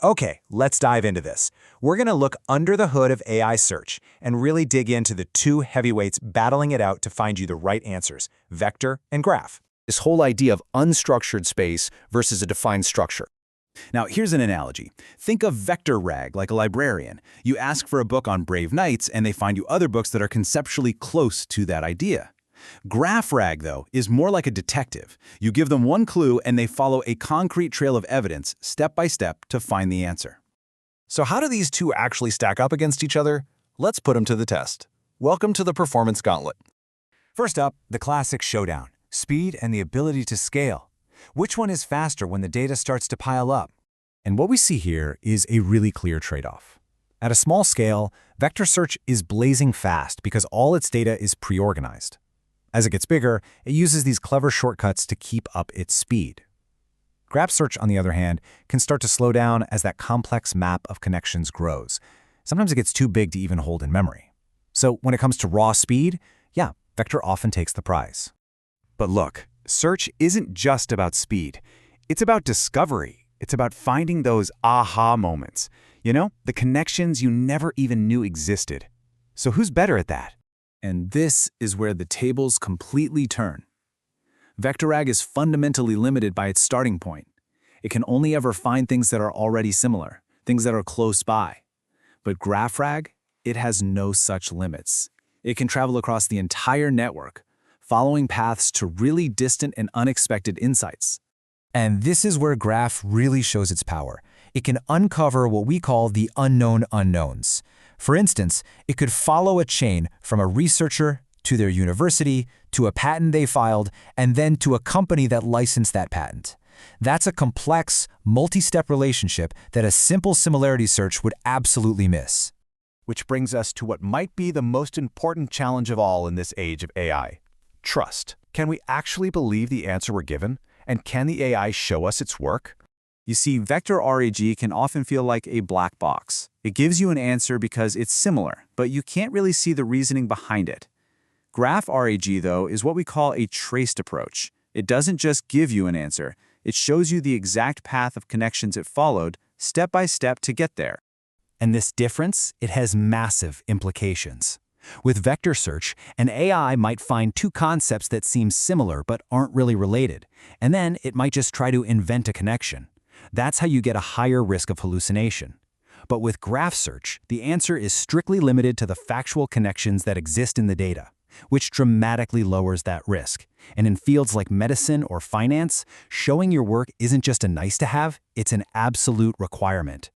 Okay, let's dive into this. We're going to look under the hood of AI search and really dig into the two heavyweights battling it out to find you the right answers, vector and graph. This whole idea of unstructured space versus a defined structure. Now, here's an analogy. Think of VectorRAG like a librarian. You ask for a book on brave knights, and they find you other books that are conceptually close to that idea. GraphRAG, though, is more like a detective. You give them one clue, and they follow a concrete trail of evidence, step by step, to find the answer. So how do these two actually stack up against each other? Let's put them to the test. Welcome to the Performance Gauntlet. First up, the classic showdown, speed and the ability to scale. Which one is faster when the data starts to pile up? And what we see here is a really clear trade-off. At a small scale, vector search is blazing fast because all its data is pre-organized. As it gets bigger, it uses these clever shortcuts to keep up its speed. Graph search, on the other hand, can start to slow down as that complex map of connections grows. Sometimes it gets too big to even hold in memory. So when it comes to raw speed, yeah, vector often takes the prize. But look, search isn't just about speed. It's about discovery. It's about finding those aha moments. The connections you never even knew existed. So who's better at that? And this is where the tables completely turn. VectorRAG is fundamentally limited by its starting point. It can only ever find things that are already similar, things that are close by. But GraphRAG, it has no such limits. It can travel across the entire network, following paths to really distant and unexpected insights. And this is where graph really shows its power. It can uncover what we call the unknown unknowns. For instance, it could follow a chain from a researcher to their university, to a patent they filed, and then to a company that licensed that patent. That's a complex, multi-step relationship that a simple similarity search would absolutely miss. Which brings us to what might be the most important challenge of all in this age of AI. Trust. Can we actually believe the answer we're given? And can the AI show us its work? You see, VectorRAG can often feel like a black box. It gives you an answer because it's similar, but you can't really see the reasoning behind it. GraphRAG, though, is what we call a traced approach. It doesn't just give you an answer. It shows you the exact path of connections it followed, step by step, to get there. And this difference, it has massive implications. With vector search, an AI might find two concepts that seem similar but aren't really related, and then it might just try to invent a connection. That's how you get a higher risk of hallucination. But with graph search, the answer is strictly limited to the factual connections that exist in the data, which dramatically lowers that risk. And in fields like medicine or finance, showing your work isn't just a nice-to-have, it's an absolute requirement.